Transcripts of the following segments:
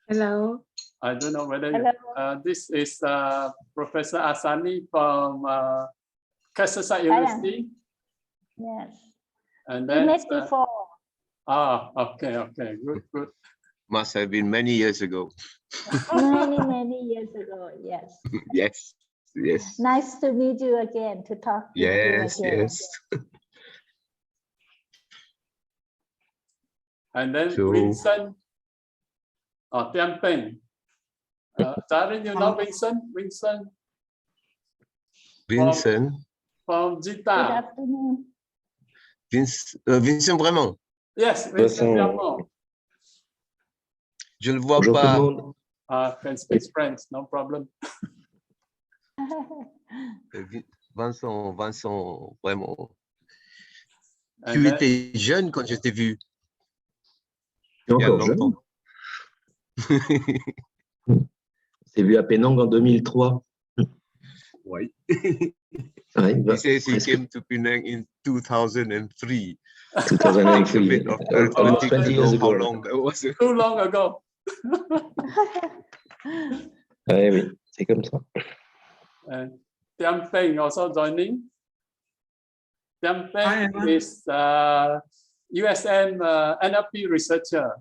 Hello. I don't know whether Hello. this is Professor Asani from Kansas University. Yes. And We then met before. okay, good. Must have been many years ago. Many years ago. Yes. Yes. Nice to meet you again, to talk with you again. Yes. And then So- Vincent Tian Peng. Darren, you know Vincent? Vincent. From Good Jita. afternoon. Vincent vraiment. Yes, Vincent Diamond. Je le vois Bonjour tout le pas. monde. Can speak French, no problem. Vincent, vraiment. And Tu then- étais jeune quand je t'ai vu. Tu es Il y a encore jeune. longtemps. C'est vu à Penang en 2003. Oui. Ouais, He says he presque came to Penang in 2003. 2003. Bit of Almost arithmetic 20 to years know how ago. long that was. Too long ago. Ouais, oui, c'est comme ça. And Tian Peng also joining. Tian Peng Hi, is USM NLP researcher.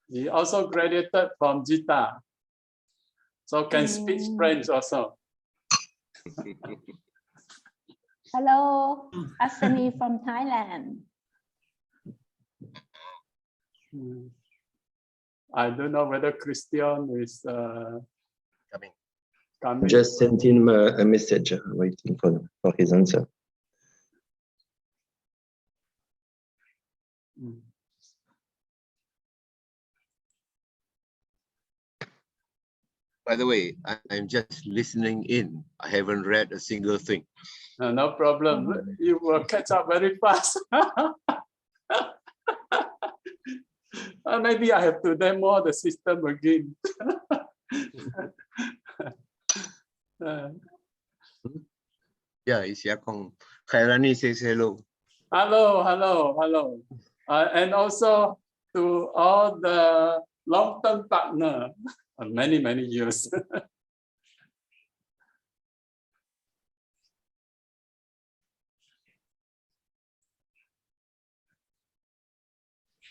He also graduated from Jita. So can speak French also. Hello, Asani from Thailand. I don't know whether Christian is coming. Just sent him a message waiting for his answer. By the way, I'm just listening in. I haven't read a single thing. No problem. You will catch up very fast. Maybe I have to demo the system again. Yeah, Isiakong. Khairani says hello. Hello. And also to all the long-term partner, many years.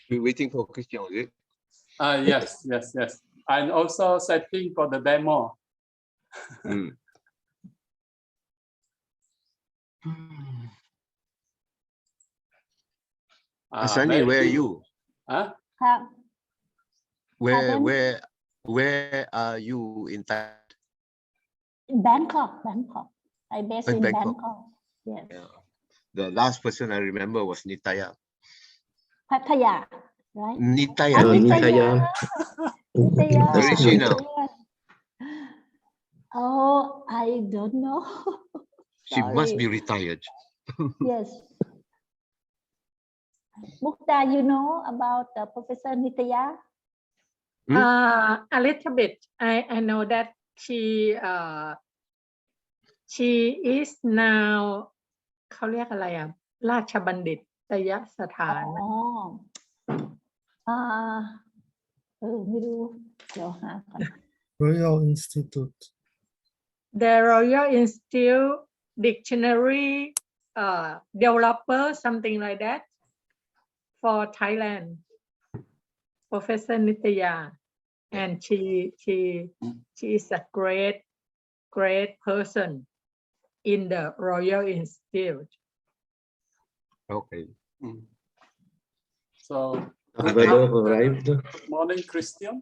We're waiting for Christian, is it? Yes. And also setting for the demo. Mm. Asani, where are you? Huh? Pardon? Where are you in Thailand? Bangkok. I based in Bangkok. Bangkok. Yes. Yeah. The last person I remember was Nitaya. Pattaya, right? Nitaya. Nitaya. Nitaya. Where is she now? Oh, I don't know. She must Sorry. be retired. Yes. Mukta, you know about Professor Nitaya? A little bit. I know that she is now เขาเรียกอะไรอ่ะราชบัณฑิตยสถาน ไม่รู้เดี๋ยวหาก่อน Royal Institute. The Royal Institute Dictionary developer, something like that, for Thailand. Professor Nitaya, and she is a great person in the Royal Institute. Okay. So Salvador arrived. good morning, Christian.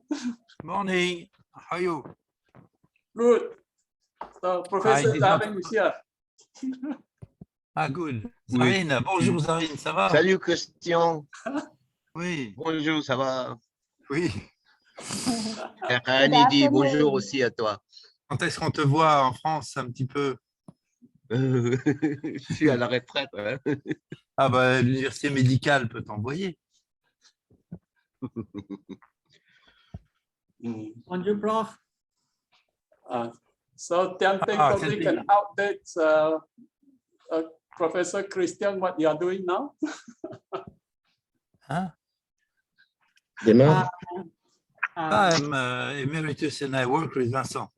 Morning. How are you? Good. So Professor did Darren not- is here. Ah, good. Oui. Zarine, bonjour Zarine, ça va? Salut Christian. Oui, Bonjour, ça va? oui. Khairani dit afternoon. bonjour aussi à toi. Quand est-ce qu'on te voit en France un petit peu? Je suis à la retraite. Hein. Ah bah l'université médicale peut t'envoyer. Bonjour, Prof. So Tian Peng Ah, probably Tian can Peng. update Professor Christian what you are doing now. Hein? Démarre. I'm emeritus and I work with Vincent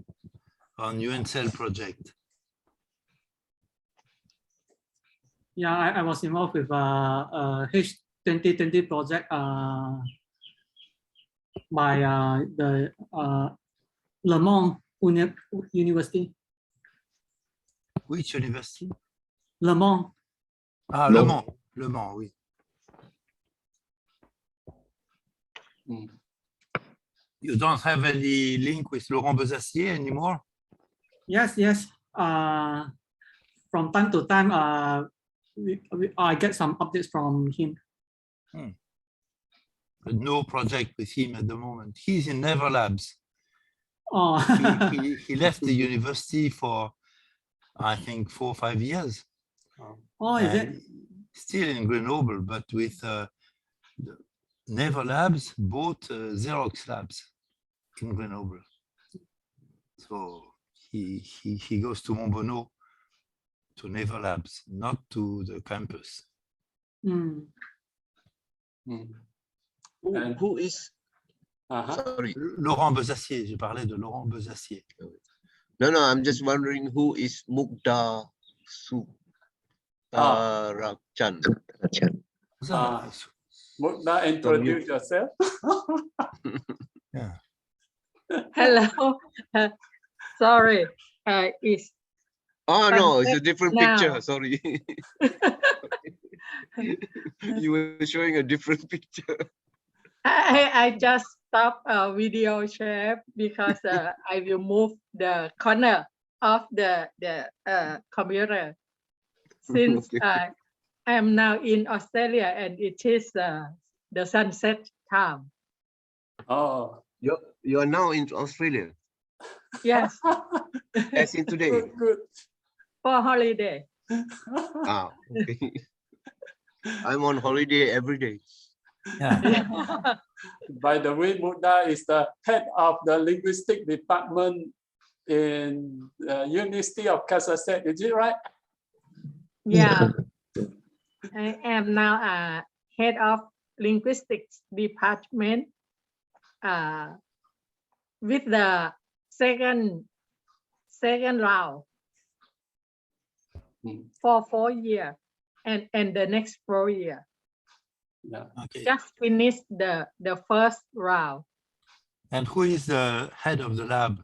on UNCell project. Yeah, I was involved with H2020 project by the Le Mans University. Which university? Le Mans. Ah, No. Le Mans. Le Mans, oui. You don't have any link with Laurent Bezacier anymore? Yes, yes. From time to time, I get some updates from him. But no project with him at the moment. He's in Never Labs. Oh, He left the university for, I think, 4 or 5 years. oh, is it? And still in Grenoble, but with Never Labs bought Xerox Labs in Grenoble. So he goes to Montbonneau, to Never Labs, not to the campus. Mm. Who is, Uh-huh. sorry, Laurent Bezacier, je parlais de Laurent Bezacier. no, I'm just wondering who is Mukta Sutarajan? Mukda, introduce yourself. Yeah. Hello. Sorry. It's Oh no, it's a different now. picture, sorry. You were showing a different picture. I just stopped video share because I will move the corner of the computer since Okay. I am now in Australia and it is the sunset time. Oh, You are now in Australia, Yes, as in today. good. for holiday. Okay. I'm on holiday every day. Yeah. By the way, Mukda is the head of the linguistic department in the University of Kazakhstan. Is it right? Yeah, I am now head of linguistics department with the second round for 4 years and the next 4 years. Yeah. Okay. Just finished the first round. And who is the head of the lab?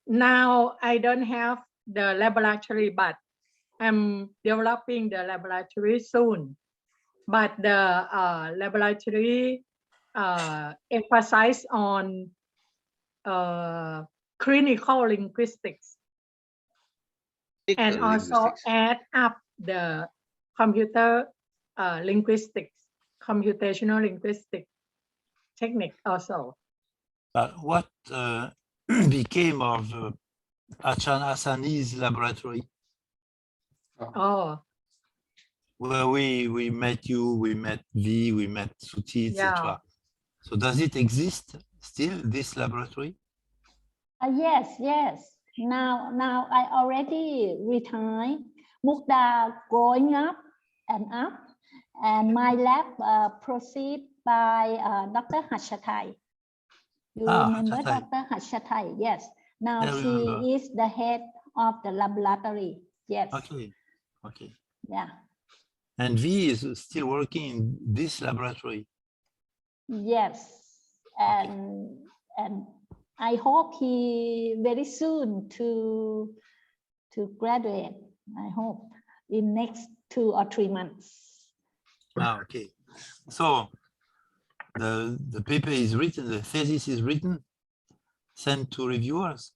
Now I don't have the laboratory, but I'm developing the laboratory soon. But the laboratory emphasize on clinical linguistics and also add up the computer linguistics, computational linguistics technique also. What became of Achan Hassani's laboratory? Oh, Where we met you, we met V, we met Suti, etc. yeah. So does it exist still, this laboratory? Yes. Now I already retired. Mukda growing up, and my lab proceed by Dr. Hashatai. You remember Hashatai. Dr. Hashatai? Yes. Now I remember. she is the head of the laboratory. Yes. Okay. Yeah. And V is still working in this laboratory. Yes. And I hope he very soon to graduate. I hope in next 2 or 3 months. Okay. So the paper is written, the thesis is written, sent to reviewers.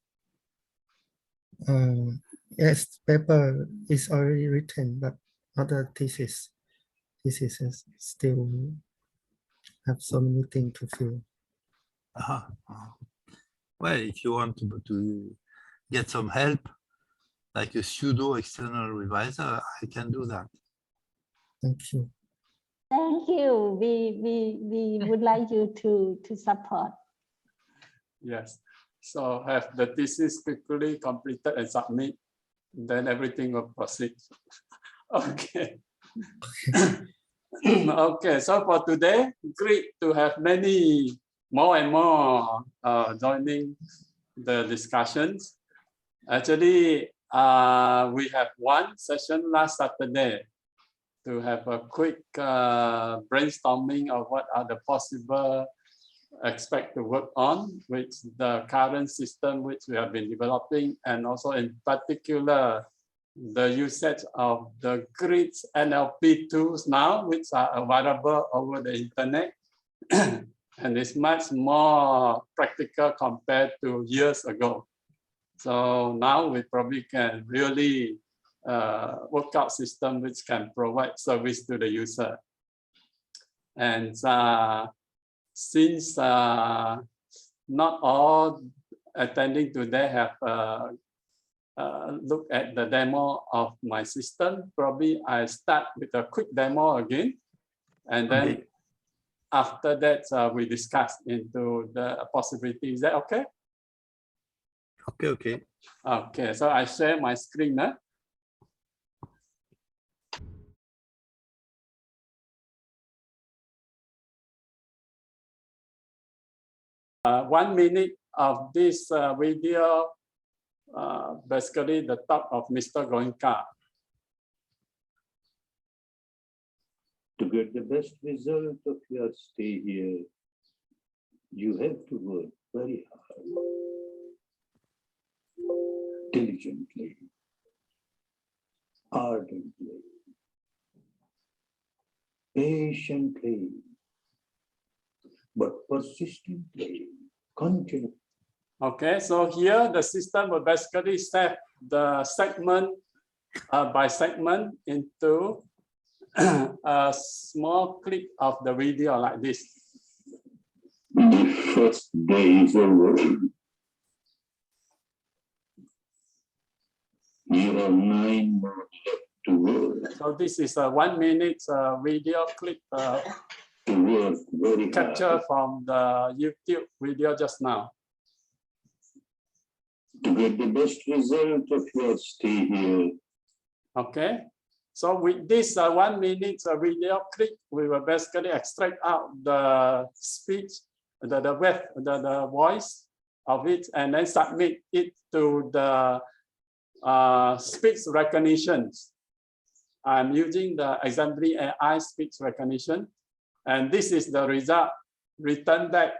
Yes, paper is already written, but not a thesis. Thesis is still have so many things to fill. Well, if you want to get some help, like a pseudo external revisor, I can do that. Thank you. Thank you. We would like you to support. Yes. So have the thesis quickly completed and submit, then everything will proceed. Okay. Okay, so for today, great to have many more and more joining the discussions. Actually, we have one session last Saturday to have a quick brainstorming of what are the possible aspects to work on with the current system which we have been developing, and also in particular the usage of the GRID's NLP tools now, which are available over the internet. And it's much more practical compared to years ago. So now we probably can really work out system which can provide service to the user. And since not all attending today have look at the demo of my system, probably I start with a quick demo again, and then after that we discuss into the possibility. Is that okay? Okay. Okay, so I share my screen now. One minute of this video, basically the talk of Mr. Goenka. To get the best result of your stay here, you have to work very hard, diligently, ardently, patiently, but persistently, continually. Okay, so here the system will basically set the segment by segment into a small clip of the video like this. The first day is over. There are 9 more left to work. So this is a 1 minute video clip To work very capture hard. from the YouTube video just now. To get the best result of your stay here. Okay, so with this 1 minute video clip, we will basically extract out the speech, the voice of it, and then submit it to the speech recognition. I'm using the Assembly AI speech recognition, and this is the result returned back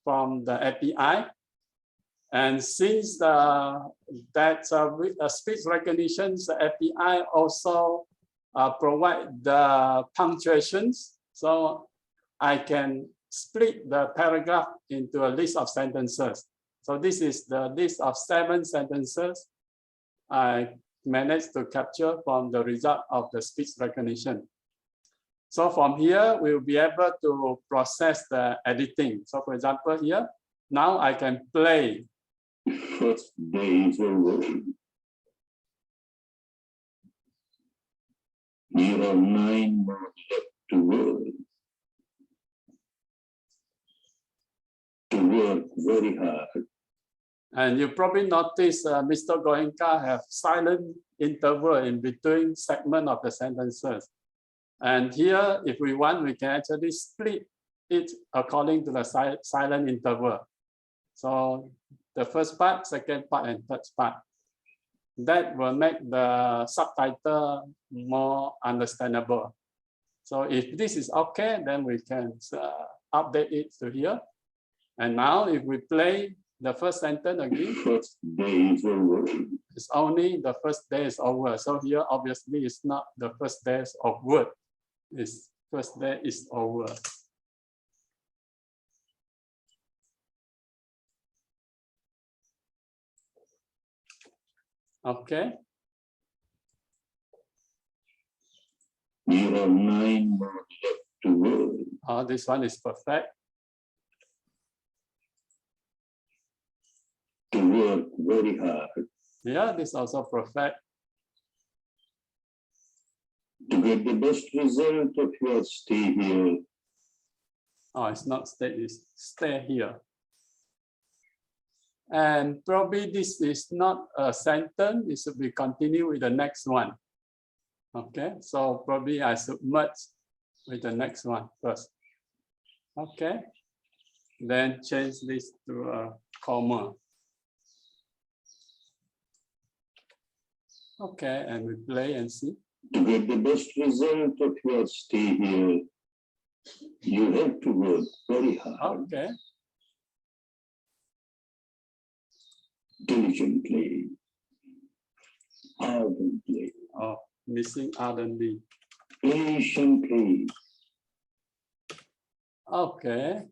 from the API. And since that speech recognition API also provide the punctuations, so I can split the paragraph into a list of sentences. So this is the list of 7 sentences I managed to capture from the result of the speech recognition. So from here, we'll be able to process the editing. So for example, here, now I can play. First day is over. There are 9 more left to work. To work very hard. And you probably notice Mr. Goenka have silent interval in between segment of the sentences. And here, if we want, we can actually split it according to the silent interval. So the first part, second part, and third part. That will make the subtitle more understandable. So if this is okay, then we can update it to here. And now if we play the first sentence again, first day is over. It's only the first day is over. So here, obviously, it's not the first days of work. It's first day is over. Okay. There are 9 more left to work. Oh, this one is perfect. To work very hard. Yeah, this is also perfect. To get the best result of your stay here. Oh, it's not stay, it's stay here. And probably this is not a sentence, it should be continue with the next one. Okay, so probably I should merge with the next one first. Okay. Then change this to a comma. Okay, and we play and see. To get the best result of your stay here, you have to work very hard, Okay. diligently, ardently, Oh, missing ardently. patiently, Okay.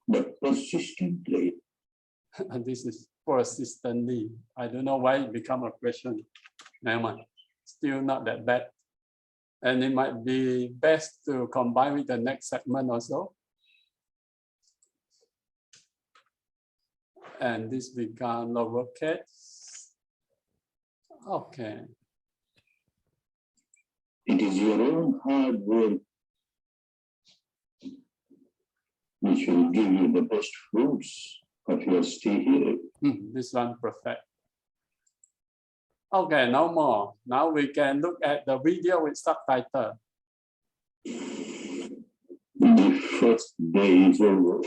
but persistently. And this is persistently. I don't know why it become a question. Never mind. Still not that bad. And it might be best to combine with the next segment also. And this become lowercase. Okay. It is your own hard work which will give you the best fruits of your stay here. This one perfect. Okay, no more. Now we can look at the video with subtitle. The first day is over.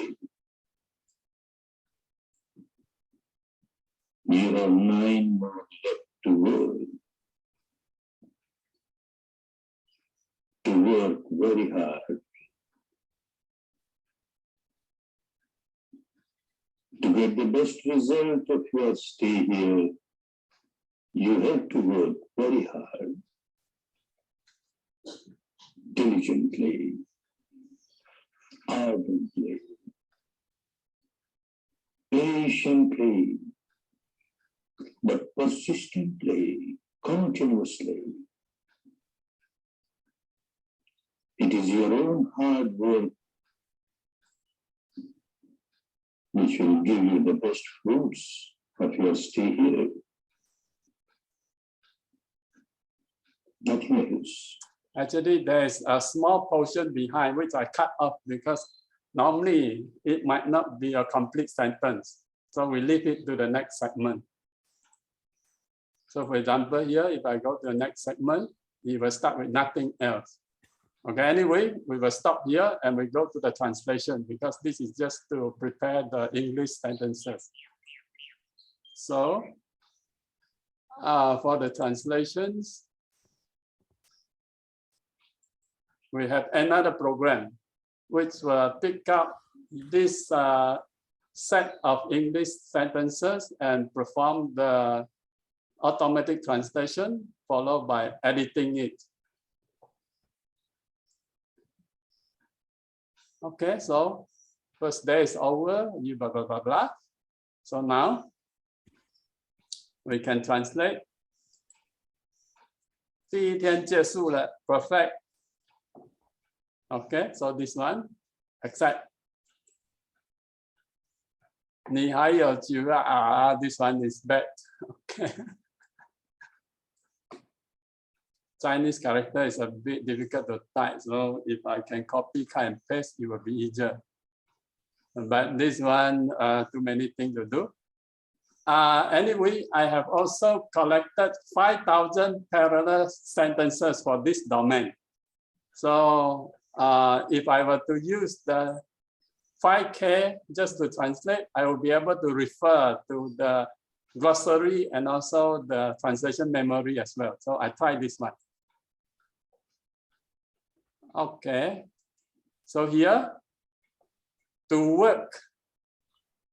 You have 9 more left to work. To work very hard. To get the best result of your stay here, you have to work very hard, diligently, ardently, patiently, but persistently, continuously. It is your own hard work which will give you the best fruits of your stay here. Nothing else. Actually, there's a small portion behind which I cut off because normally it might not be a complete sentence. So we leave it to the next segment. So for example, here, if I go to the next segment, it will start with nothing else. Okay, anyway, we will stop here and we go to the translation because this is just to prepare the English sentences. So for the translations, we have another program which will pick up this set of English sentences and perform the automatic translation followed by editing it. Okay, so first day is over, you blah, blah, blah, blah. So now we can translate. 第一天结束了 perfect. Okay, so this one, accept. 你还有9啊 this one is bad. Okay. Chinese character is a bit difficult to type, so if I can copy, cut and paste, it will be easier. But this one, too many things to do. Anyway, I have also collected 5,000 parallel sentences for this domain. So if I were to use the 5K just to translate, I will be able to refer to the glossary and also the translation memory as well. So I try this one. Okay, so here, to work,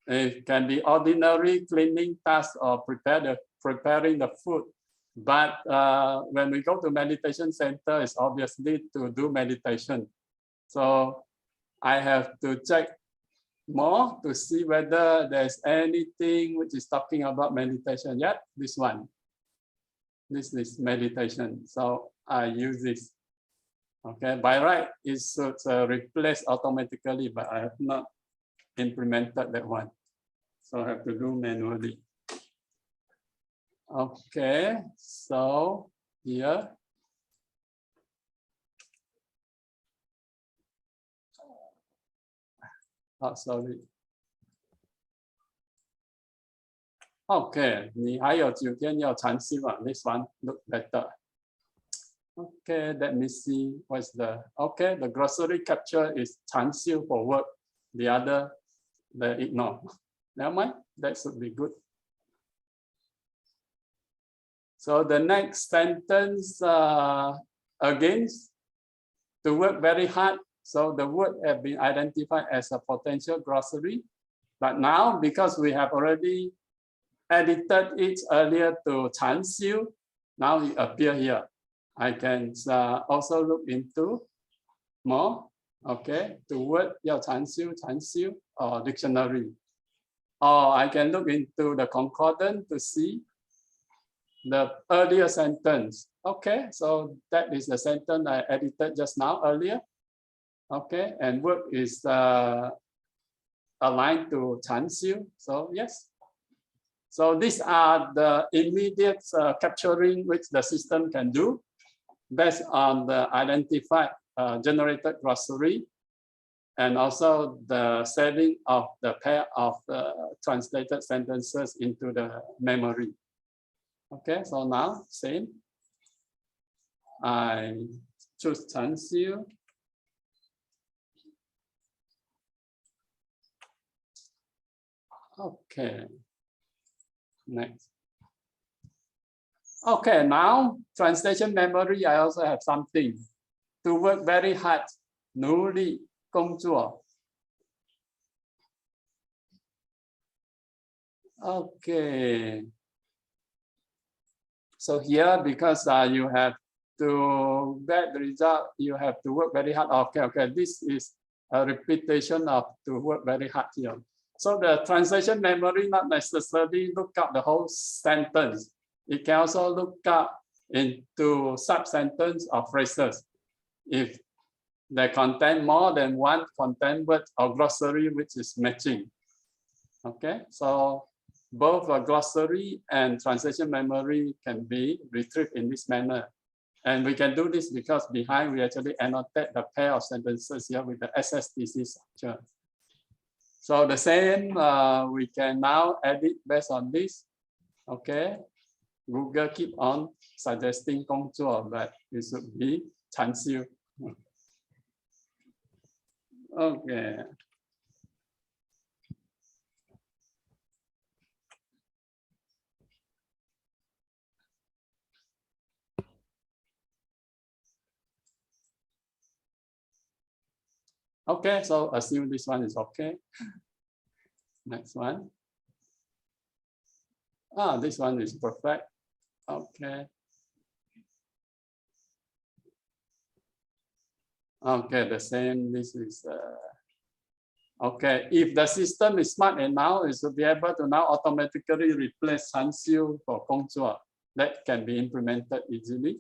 it can be ordinary cleaning tasks or preparing the food. But when we go to meditation center, it's obviously to do meditation. So I have to check more to see whether there's anything which is talking about meditation yet. This one, this is meditation. So I use this. Okay, by right, it should replace automatically, but I have not implemented that one. So I have to do manually. Okay, so here. Oh, sorry. Okay, 你还有9天要禅修啊 this one look better. Okay, let me see what's the, okay, the glossary capture is 禅修 for work. The other, they ignore. Never mind, that should be good. So the next sentence, again, to work very hard. So the word has been identified as a potential glossary. But now, because we have already edited it earlier to 禅修, now it appears here. I can also look into more, okay, to word 要禅修, 禅修, or dictionary. Or I can look into the concordance to see the earlier sentence. Okay, so that is the sentence I edited just now earlier. Okay, and word is aligned to 禅修. So yes. So these are the immediate capturing which the system can do based on the identified generated glossary, and also the saving of the pair of translated sentences into the memory. Okay, so now same. I choose 禅修. Okay. Next. Okay, now translation memory, I also have something. To work very hard, 努力工作. Okay. So here, because you have to get the result, you have to work very hard. Okay, this is a repetition of to work very hard here. So the translation memory not necessarily look up the whole sentence. It can also look up into sub-sentence or phrases if they contain more than one content word or glossary which is matching. Okay, so both a glossary and translation memory can be retrieved in this manner. And we can do this because behind we actually annotate the pair of sentences here with the SiSTCATI structure. So the same, we can now edit based on this. Okay, Google keep on suggesting 工作, but it should be 禅修. Okay. Okay, so assume this one is okay. Next one. This one is perfect. Okay. Okay, the same. This is okay. If the system is smart enough, it should be able to now automatically replace 禅修 for 工作. That can be implemented easily.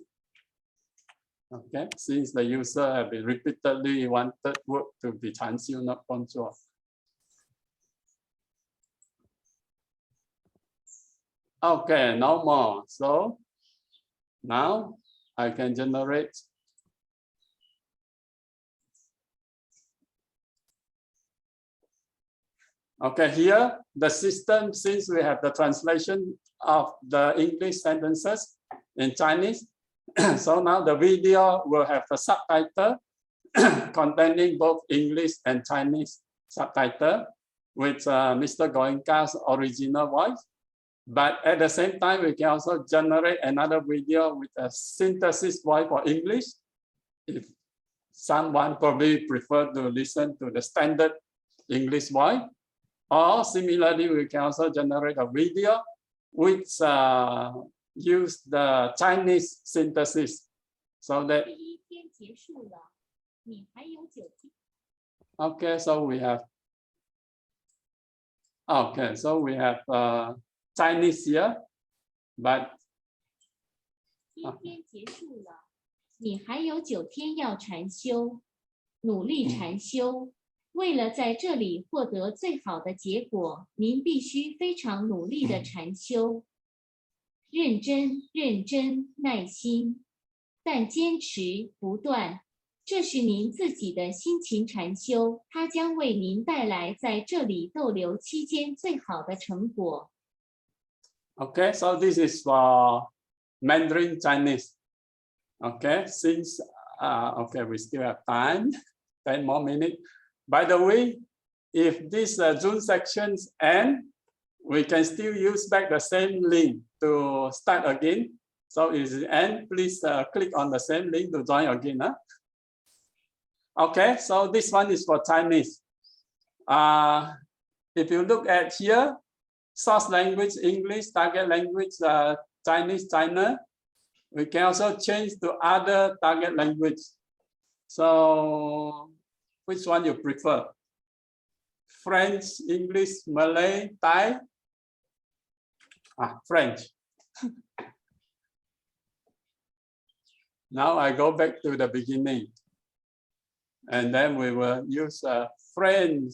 Okay, since the user have been repeatedly wanted work to be 禅修, not 工作. Okay, no more. So now I can generate. Okay, here the system, since we have the translation of the English sentences in Chinese, so now the video will have a subtitle containing both English and Chinese subtitle with Mr. Goenka's original voice. But at the same time, we can also generate another video with a synthesis voice for English. If someone probably prefer to listen to the standard English voice. Or similarly, we can also generate a video which use the Chinese synthesis. So that. Okay, so we have. Okay, so we have Chinese here, but. 1天结束了，你还有9天要禅修，努力禅修。为了在这里获得最好的结果，您必须非常努力的禅修，认真、认真、耐心，但坚持不断。这是您自己的辛勤禅修，它将为您带来在这里逗留期间最好的成果。Okay, so this is for Mandarin Chinese. Okay, since okay, we still have time, 10 more minutes. By the way, if this June sections end, we can still use back the same link to start again. So if it end, please click on the same link to join again. Huh? Okay, so this one is for Chinese. If you look at here, source language, English, target language, Chinese, China, we can also change to other target language. So which one you prefer? French, English, Malay, Thai? French. Now I go back to the beginning. And then we will use French.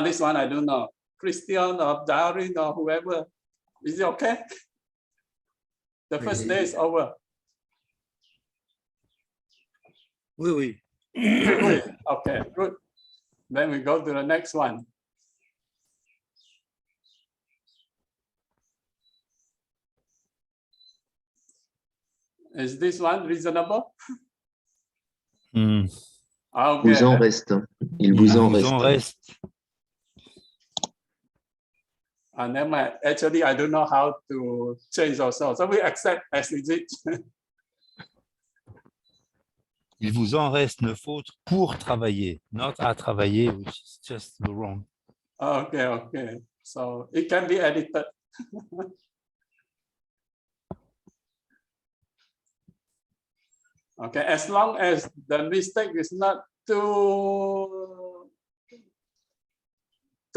This one I don't know. Christian or Darwin or whoever. Is it okay? The first day is over. Oui, oui. Okay, good. Then we go to the next one. Is this one reasonable? Vous Okay. en reste. Il vous en reste. Never mind. Actually, I don't know how to change also. So we accept as it is. Il vous en reste 9 autres pour travailler, not à travailler, which is just wrong. Okay, okay. So it can be edited. Okay, as long as the mistake is not too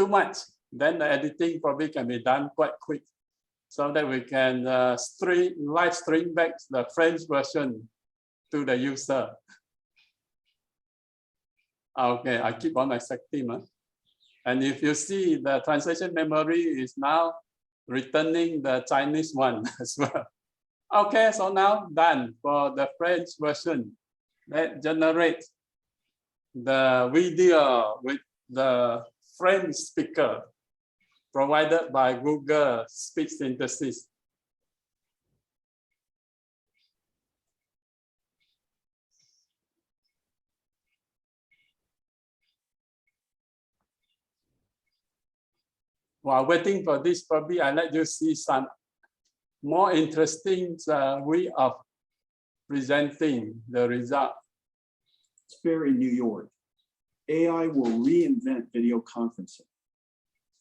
much, then the editing probably can be done quite quick, so that we can live stream back the French version to the user. Okay, I keep on accepting. And if you see, the translation memory is now returning the Chinese one as well. Okay, so now done for the French version. That generates the video with the French speaker provided by Google Speech Synthesis. While waiting for this, probably I let you see some more interesting way of presenting the result. Fair in New York. AI will reinvent video conferencing.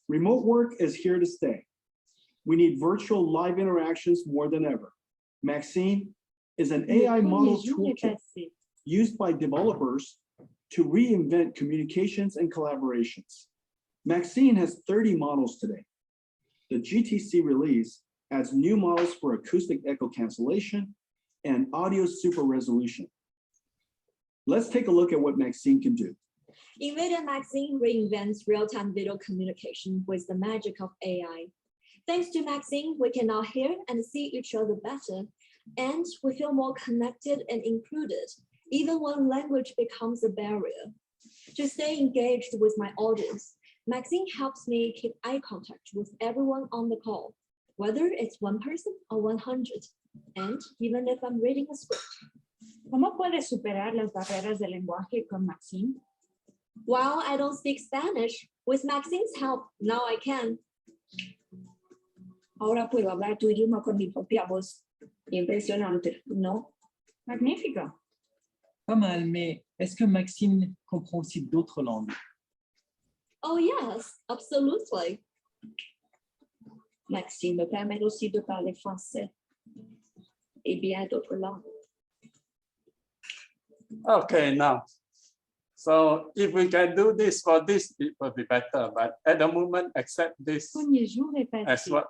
Remote work is here to stay. We need virtual live interactions more than ever. Maxine is an AI model toolkit used by developers to reinvent communications and collaborations. Maxine has 30 models today. The GTC release adds new models for acoustic echo cancellation and audio super resolution. Let's take a look at what Maxine can do. NVIDIA Maxine reinvents real-time video communication with the magic of AI. Thanks to Maxine, we can now hear and see each other better, and we feel more connected and included, even when language becomes a barrier. To stay engaged with my audience, Maxine helps me keep eye contact with everyone on the call, whether it's one person or 100, and even if I'm reading a script. ¿Cómo puedes superar las barreras del lenguaje con Maxine? While I don't speak Spanish, with Maxine's help, now I can. Ahora puedo hablar tu idioma con mi propia voz. Impresionante, ¿no? Magnífico. Pas mal, mais est-ce que Maxine comprend aussi d'autres langues? Oh yes, absolutely. Maxine me permet aussi de parler français et bien d'autres langues. Okay, now. So if we can do this for this, it will be better. But at the moment, accept this Premier jour est as passé. what.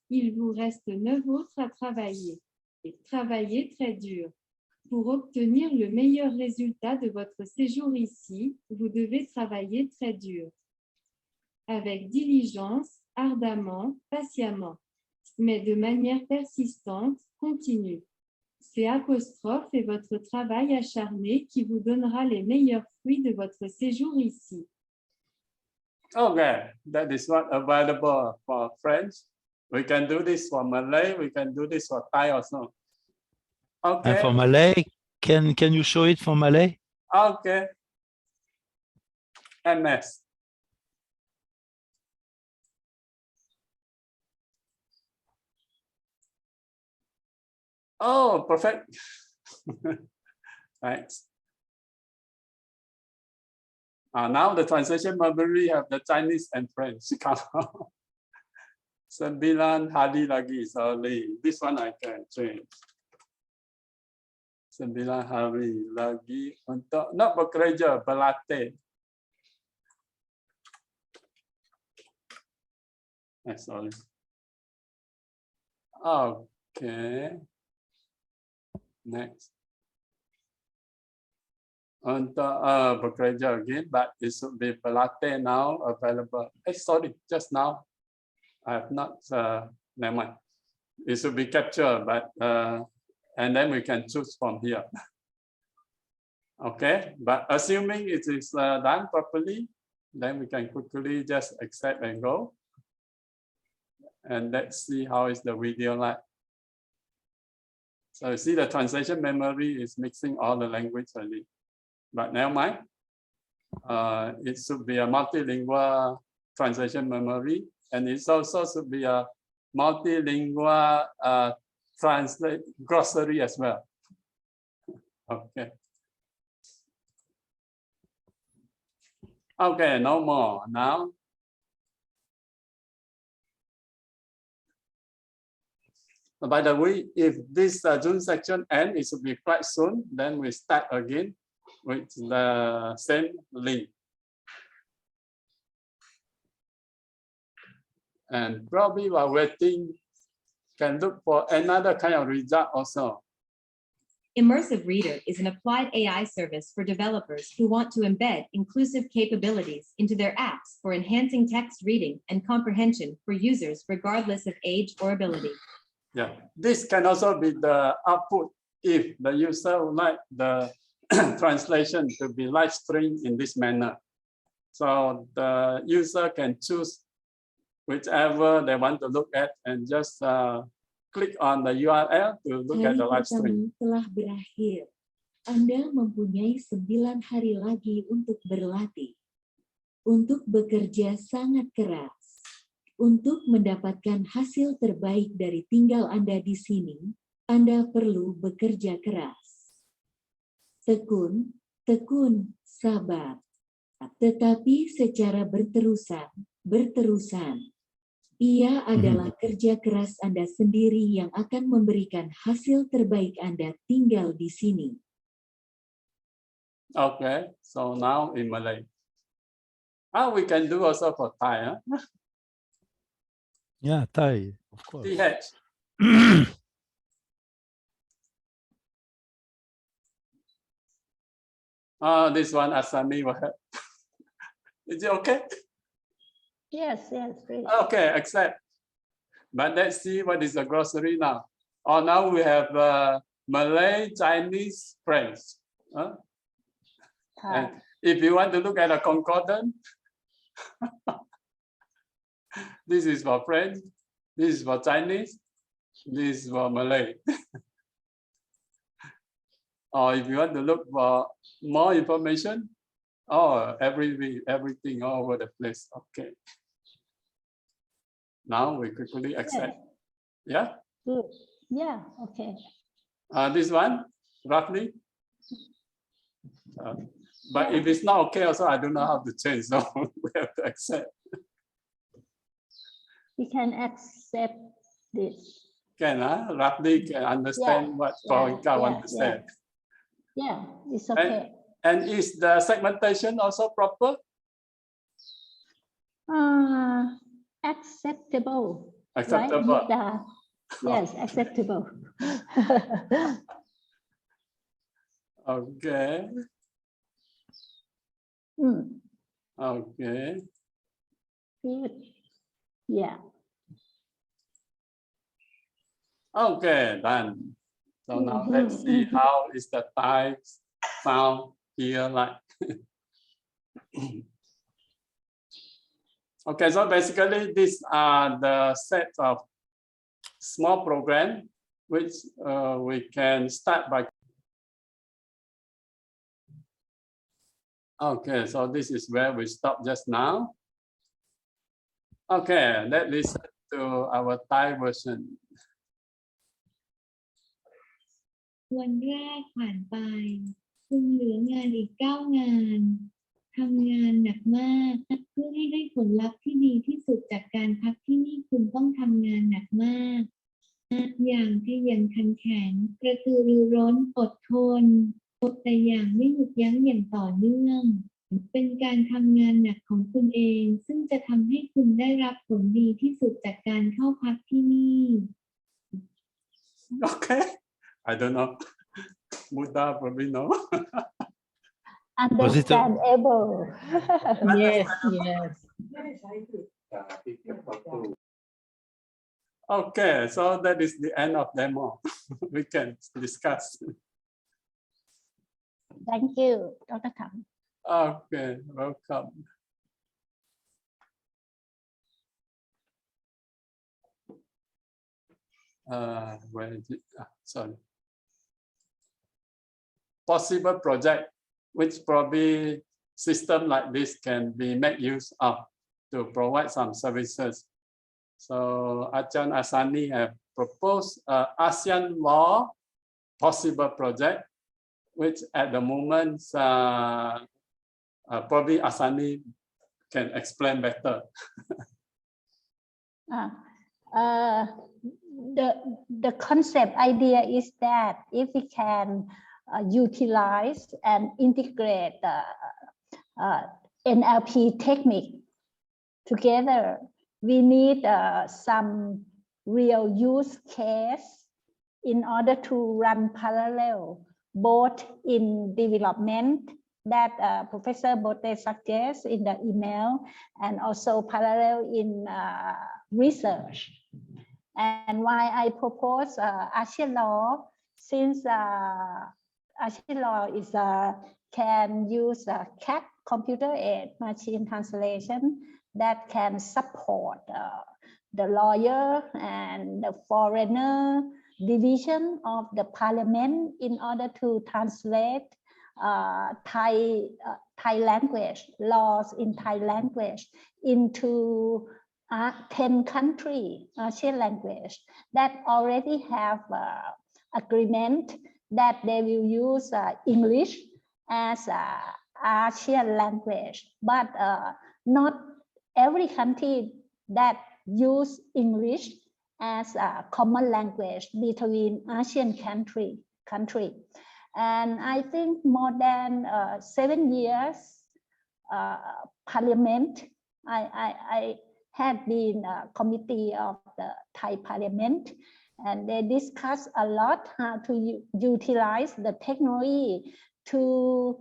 Il vous reste 9 autres à travailler. Et travaillez très dur. Pour obtenir le meilleur résultat de votre séjour ici, vous devez travailler très dur. Avec diligence, ardemment, patiemment, mais de manière persistante, continue. SiSTeCATI est votre travail acharné qui vous donnera les meilleurs fruits de votre séjour ici. Okay, that is not available for French. We can do this for Malay. We can do this for Thai also. Okay. And for Malay, can you show it for Malay? Okay. MS. Oh, perfect. Thanks. Now the translation memory have the Chinese and French. 9 hari lagi, sorry. This one I can change. 9 hari lagi untuk not bekerja, berlatih. Sorry. Okay. Next. Untuk bekerja again, but it should be berlatih now available. Sorry, just now I have not. Never mind. It should be captured, but and then we can choose from here. Okay, but assuming it is done properly, then we can quickly just accept and go. And let's see how is the video like. So you see the translation memory is mixing all the language already. But never mind. It should be a multilingual translation memory, and it also should be a multilingual translate glossary as well. Okay. Okay, no more now. By the way, if this June section ends, it should be quite soon. Then we start again with the same link. And probably while waiting, can look for another kind of result also. Immersive Reader is an applied AI service for developers who want to embed inclusive capabilities into their apps for enhancing text reading and comprehension for users regardless of age or ability. Yeah, this can also be the output if the user would like the translation to be live streamed in this manner. So the user can choose whichever they want to look at and just click on the URL to look at the live stream. Telah berakhir. Anda mempunyai 9 hari lagi untuk berlatih, untuk bekerja sangat keras, untuk mendapatkan hasil terbaik dari tinggal Anda di sini. Anda perlu bekerja keras. Tekun, tekun, sabar. Tetapi secara berterusan. Ia adalah kerja keras Anda sendiri yang akan memberikan hasil terbaik Anda tinggal di sini. Okay, so now in Malay. We can do also for Thai. Huh? Yeah, Thai, of course. TH. This one Asami will help. Is it okay? Yes, great. Okay, accept. But let's see what is the glossary now. Oh, now we have Malay, Chinese, French. And if you want to look at a concordance, this is for French, this is for Chinese, this is for Malay. Or if you want to look for more information, everything all over the place. Okay. Now we quickly accept. Yeah? Good. Yeah, okay. This one, roughly. But if it's not okay, also, I don't know how to change, so we have to accept. We can accept this. Can roughly can understand what Paulika wants to say. Yeah, it's okay. And is the segmentation also proper? Acceptable. Acceptable. Right? Yes, acceptable. Okay. Okay. Good. Yeah. Okay, done. So now let's see how is the type sound here like. Okay, so basically these are the set of small programs which we can start by. Okay, so this is where we stopped just now. Okay, let's listen to our Thai version. วันแรกผ่านไปคุณเหลืองานอีก9 งานทำงานหนักมากเพื่อให้ได้ผลลัพธ์ที่ดีที่สุดจากการพักที่นี่คุณต้องทำงานหนักมากอย่างขยันขันแข็งกระตือรือร้นอดทนแต่อย่างไม่หยุดยั้งอย่างต่อเนื่องเป็นการทำงานหนักของคุณเองซึ่งจะทำให้คุณได้รับผลดีที่สุดจากการเข้าพักที่นี่ Okay, I don't know. Buddha probably know. Understandable. Yes, yes. Okay, so that is the end of demo. We can discuss. Thank you, Dr. Thang. Okay, welcome. Where is it? Sorry. Possible project, which probably system like this can be made use of to provide some services. So Ajahn Asani have proposed ASEAN law possible project, which at the moment probably Asani can explain better. The concept idea is that if we can utilize and integrate NLP technique together, we need some real use case in order to run parallel, both in development that Professor Bote suggests in the email, and also parallel in research. And why I propose ASEAN law, since ASEAN law is can use CAT, computer-aided machine translation, that can support the lawyer and the foreigner division of the parliament in order to translate Thai language, laws in Thai language into 10 countries, ASEAN language that already have agreement that they will use English as ASEAN language, but not every country that use English as a common language between ASEAN country. And I think more than 7 years parliament, I had been a committee of the Thai parliament, and they discussed a lot how to utilize the technology to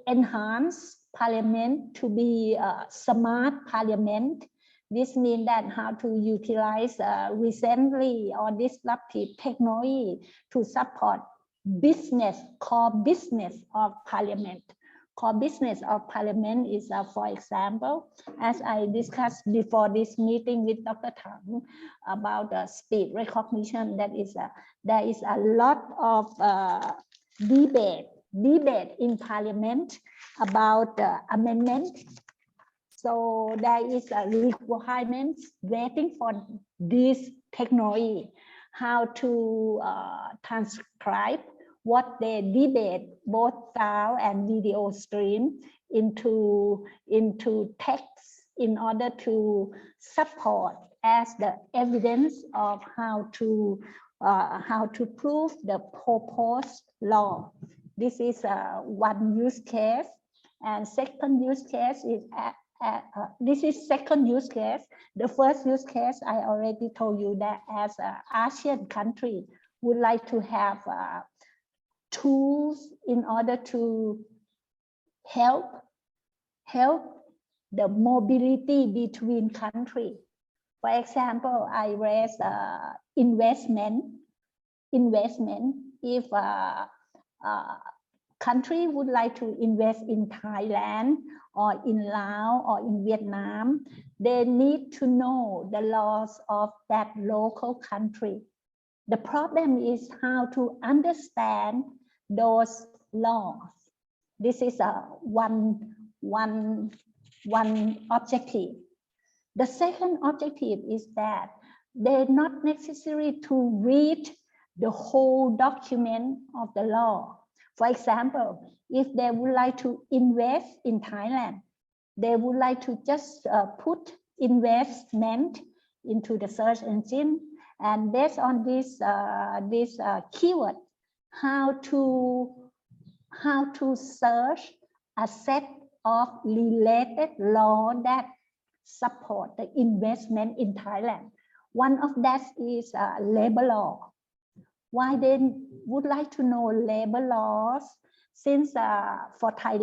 enhance parliament to be a smart parliament. This means that how to utilize recently or disruptive technology to support business, core business of parliament. Core business of parliament is, for example, as I discussed before this meeting with Dr. Thang about speech recognition, that is there is a lot of debate in parliament about amendment. So there is a requirement waiting for this technology, how to transcribe what they debate, both sound and video stream into text in order to support as the evidence of how to prove the proposed law. This is one use case, and second use case is this is second use case. The first use case I already told you that as an ASEAN country would like to have tools in order to help the mobility between countries. For example, I raise investment. If country would like to invest in Thailand or in Laos or in Vietnam, they need to know the laws of that local country. The problem is how to understand those laws. This is one objective. The second objective is that they're not necessary to read the whole document of the law. For example, if they would like to invest in Thailand, they would like to just put investment into the search engine, and based on this keyword, how to search a set of related law that support the investment in Thailand. One of that is labor law. Why they would like to know labor laws? Since for Thai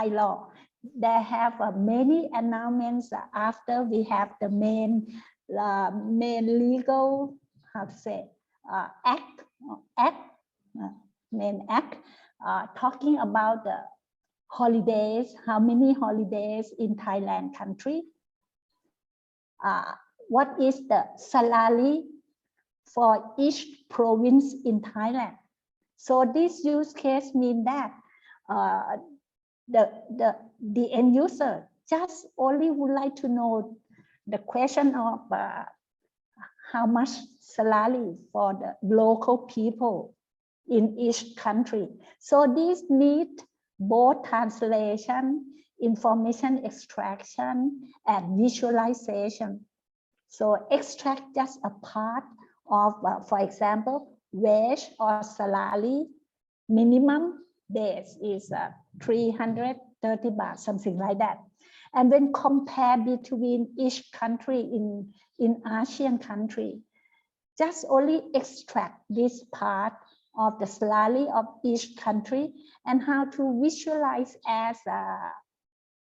law, they have many announcements after we have the main legal, how to say, main act talking about the holidays, how many holidays in Thailand country, what is the salary for each province in Thailand. So this use case means that the end user just only would like to know the question of how much salary for the local people in each country. So these need both translation, information extraction, and visualization. So extract just a part of, for example, wage or salary, minimum days is 330 baht, something like that. And then compare between each country in ASEAN country, just only extract this part of the salary of each country and how to visualize as a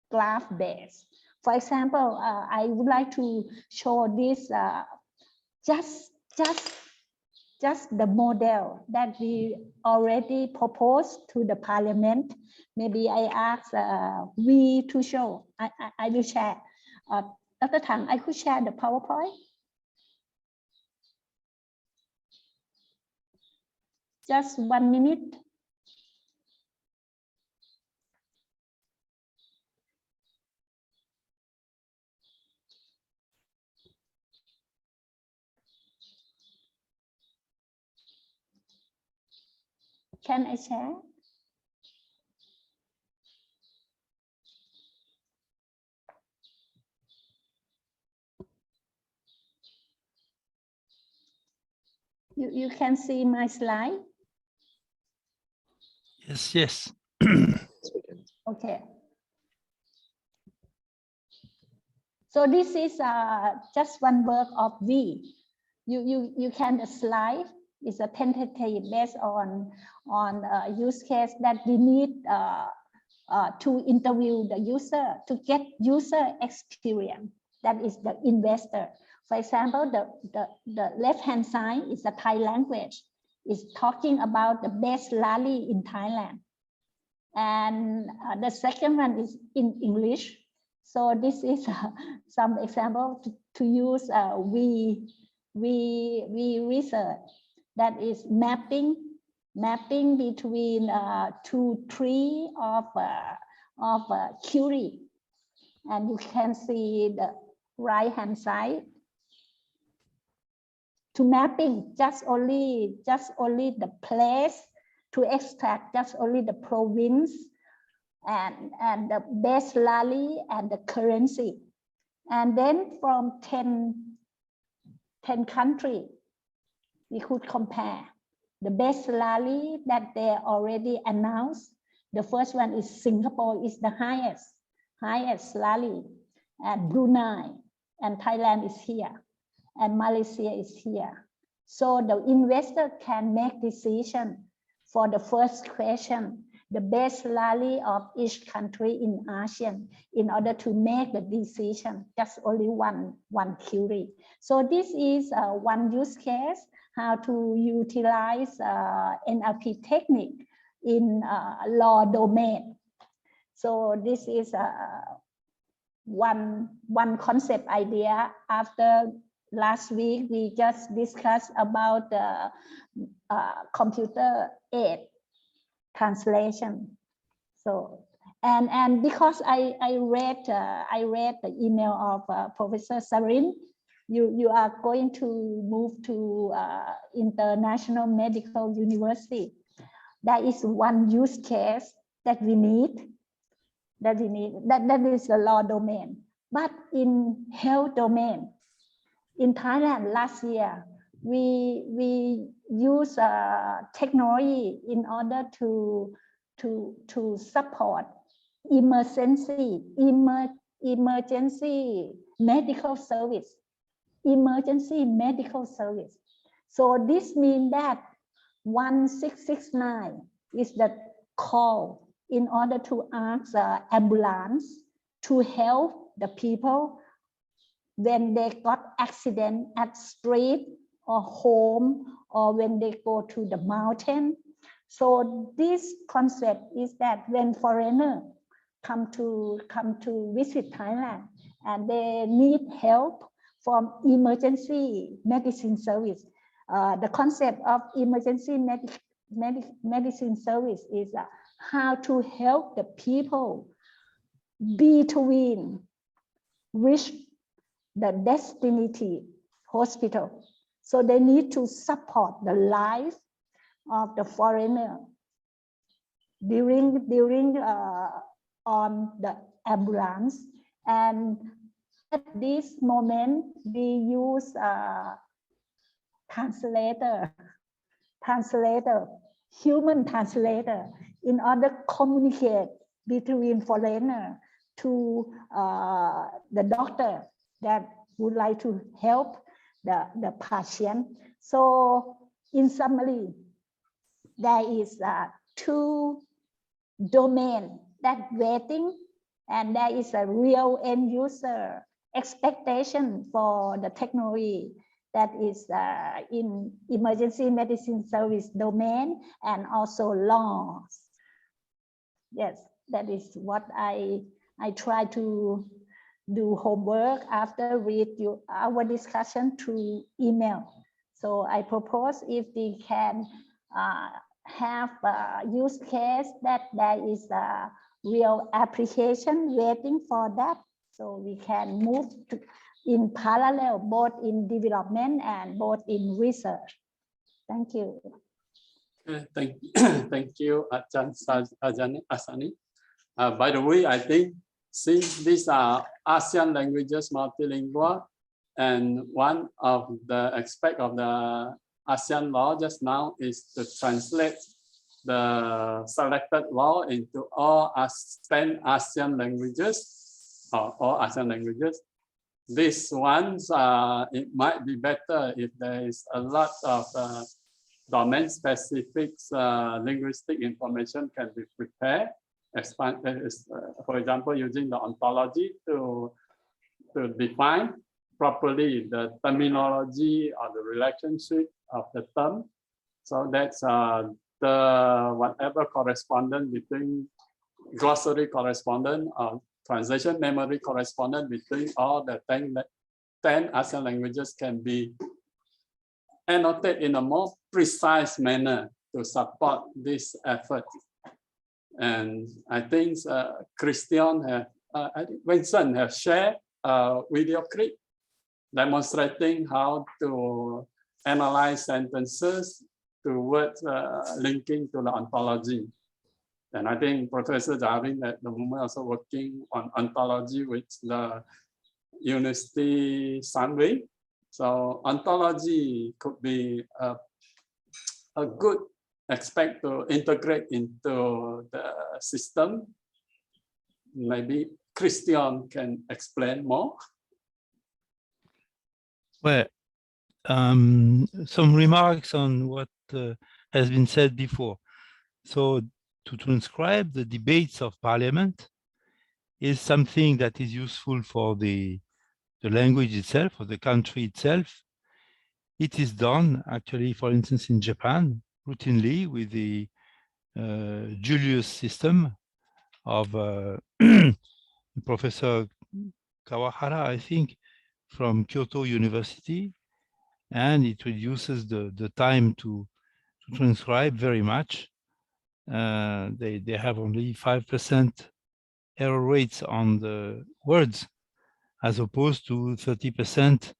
graph base. For example, I would like to show this just the model that we already proposed to the parliament. Maybe I ask we to show. I will share. Dr. Thang, I could share the PowerPoint. Just 1 minute. Can I share? You can see my slide? Yes, yes. Okay. So this is just one work of we. You can slide. It's a tentative based on use case that we need to interview the user to get user experience. That is the investor. For example, the left-hand side is the Thai language. It's talking about the best rally in Thailand. And the second one is in English. So this is some example to use we research. That is mapping between 2, 3 of query. And you can see the right-hand side. To mapping just only the place, to extract just only the province and the best rally and the currency. And then from 10 countries, we could compare the best rally that they already announced. The first one is Singapore is the highest rally, and Brunei and Thailand is here, and Malaysia is here. So the investor can make decision for the first question, the best rally of each country in ASEAN, in order to make the decision, just only one query. So this is one use case, how to utilize NLP technique in law domain. So this is one concept idea after last week we just discussed about the computer aid translation. So and because I read the email of Professor Sarin, you are going to move to International Medical University. That is one use case that we need. That is the law domain. But in health domain, in Thailand last year, we use technology in order to support emergency medical service. So this means that 1669 is the call in order to ask ambulance to help the people when they got accident at street or home, or when they go to the mountain. So this concept is that when foreigners come to visit Thailand and they need help from emergency medicine service, the concept of emergency medicine service is how to help the people between reach the destination hospital. So they need to support the life of the foreigner during on the ambulance. And at this moment we use human translator in order to communicate between foreigner to the doctor that would like to help the patient. So in summary, there is two domain that waiting, and there is a real end user expectation for the technology that is in emergency medicine service domain and also laws. Yes, that is what I try to do homework after read our discussion through email. So I propose if we can have a use case that there is a real application waiting for that, so we can move to, in parallel, both in development and both in research. Thank you. Okay, thank you, Ajahn Asani. By the way, I think since these are ASEAN languages multilingual, and one of the aspects of the ASEAN law just now is to translate the selected law into all 10 ASEAN languages, or all ASEAN languages. These ones, it might be better if there is a lot of domain-specific linguistic information can be prepared. For example, using the ontology to define properly the terminology or the relationship of the term. So that's the whatever correspondence between glossary correspondent or translation memory correspondent between all the 10 ASEAN languages can be annotated in a more precise manner to support this effort. And I think Christian Vincent have shared a video clip demonstrating how to analyze sentences towards linking to the ontology. And I think Professor Jarin at the moment also working on ontology with the University Sunway. So ontology could be a good aspect to integrate into the system. Maybe Christian can explain more. Well, some remarks on what has been said before. So to transcribe the debates of parliament is something that is useful for the language itself, for the country itself. It is done actually, for instance, in Japan, routinely with the Julius system of Professor Kawahara, I think, from Kyoto University, and it reduces the time to transcribe very much. They have only 5% error rates on the words, as opposed to 30%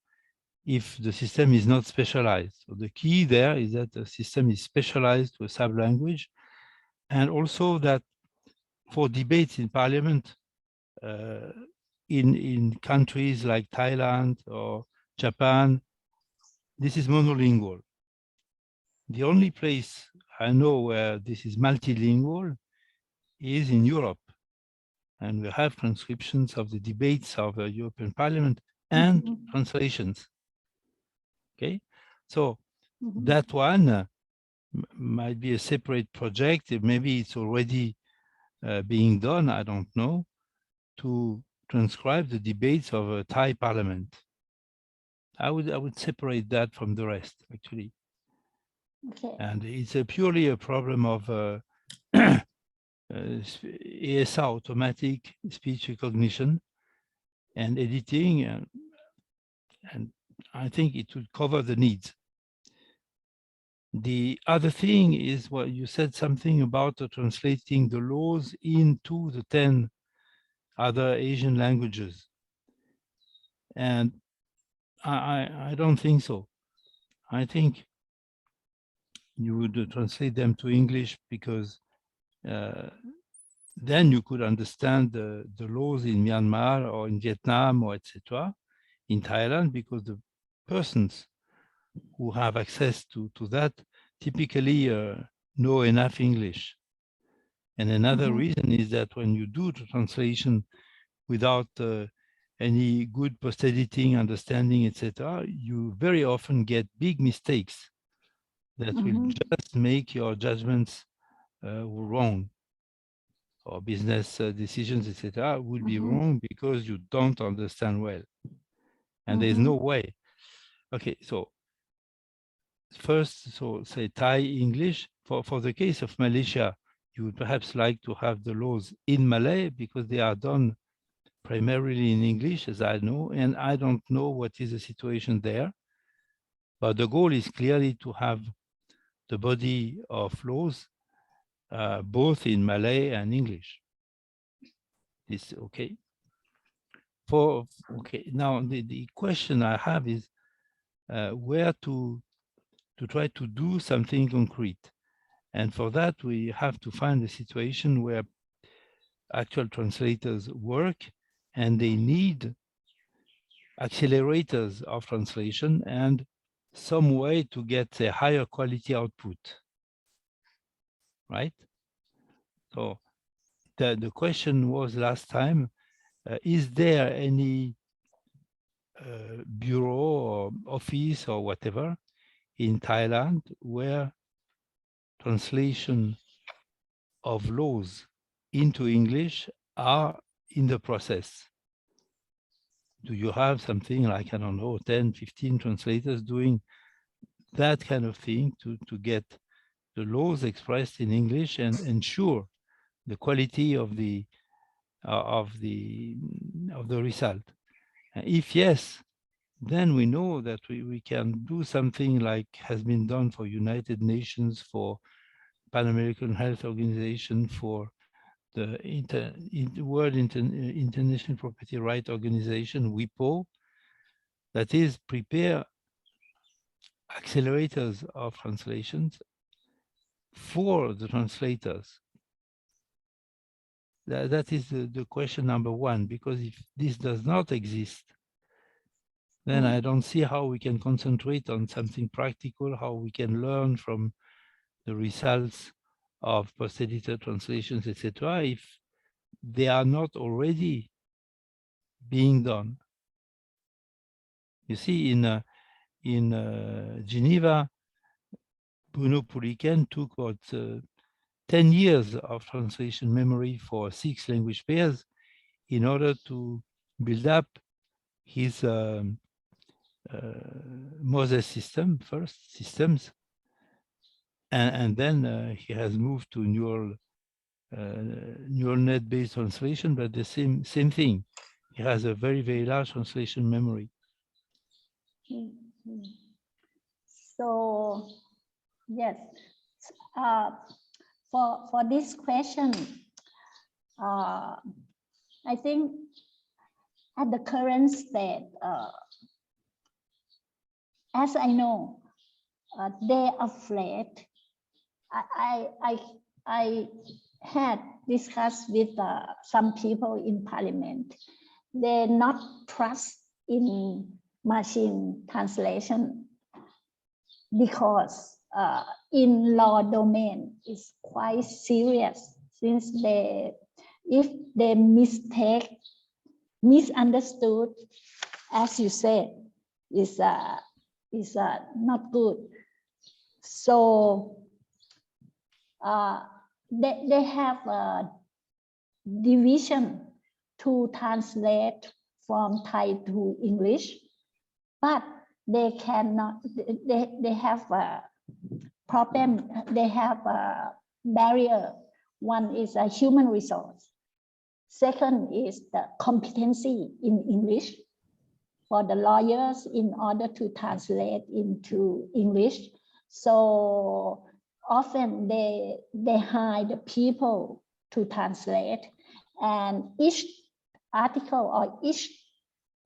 if the system is not specialized. So the key there is that the system is specialized to a sub-language, and also that for debates in parliament, in countries like Thailand or Japan, this is monolingual. The only place I know where this is multilingual is in Europe. And we have transcriptions of the debates of the European Parliament and translations. Okay, so that one might be a separate project. Maybe it's already being done, I don't know, to transcribe the debates of a Thai parliament. I would separate that from the rest, actually. Okay. And it's purely a problem of ASR, automatic speech recognition, and editing, and I think it will cover the needs. The other thing is what you said, something about translating the laws into the 10 other Asian languages. And I don't think so. I think you would translate them to English because then you could understand the laws in Myanmar or in Vietnam or etc. In Thailand, because the persons who have access to that typically know enough English. And another reason is that when you do the translation without any good post-editing, understanding, etc., you very often get big mistakes that will just make your judgments wrong, or business decisions, etc., will be wrong because you don't understand well. And there's no way. Okay, so first, so say Thai English. For the case of Malaysia, you would perhaps like to have the laws in Malay because they are done primarily in English, as I know, and I don't know what is the situation there. But the goal is clearly to have the body of laws both in Malay and English. Is okay. Okay, now the question I have is where to try to do something concrete. And for that, we have to find a situation where actual translators work and they need accelerators of translation and some way to get a higher quality output, right? So the question was last time, is there any bureau or office or whatever in Thailand where translation of laws into English are in the process? Do you have something like, I don't know, 10, 15 translators doing that kind of thing to get the laws expressed in English and ensure the quality of the result? If yes, then we know that we can do something like has been done for United Nations, for Pan American Health Organization, for the World International Property Rights Organization, WIPO, that is prepare accelerators of translations for the translators. That is the question number one, because if this does not exist, then I don't see how we can concentrate on something practical, how we can learn from the results of post-edited translations, etc., if they are not already being done. You see, in Geneva, Bruno Pouliken took about 10 years of translation memory for 6 language pairs in order to build up his Moses systems, and then he has moved to neural net-based translation, but the same thing. He has a very, very large translation memory. So yes, for this question, I think at the current state, as I know, they're afraid. I had discussed with some people in parliament. They not trust in machine translation because in law domain is quite serious, since if they misunderstood, as you said, is not good. So they have a division to translate from Thai to English, but they cannot, they have a problem, they have a barrier. One is a human resource. Second is the competency in English for the lawyers in order to translate into English. So often they hire the people to translate, and each article or each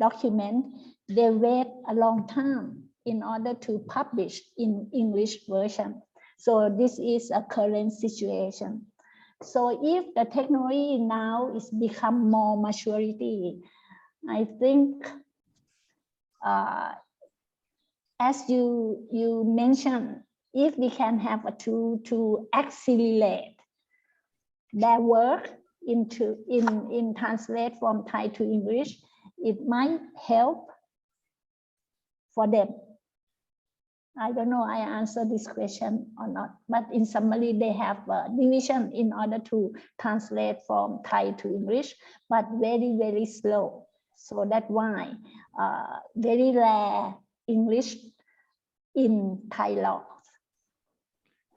document, they wait a long time in order to publish in English version. So this is a current situation. So if the technology now is become more maturity, I think as you mentioned, if we can have a tool to accelerate their work in translate from Thai to English, it might help for them. I don't know I answered this question or not, but in summary, they have a division in order to translate from Thai to English, but very, very slow. So that's why very rare English in Thai law.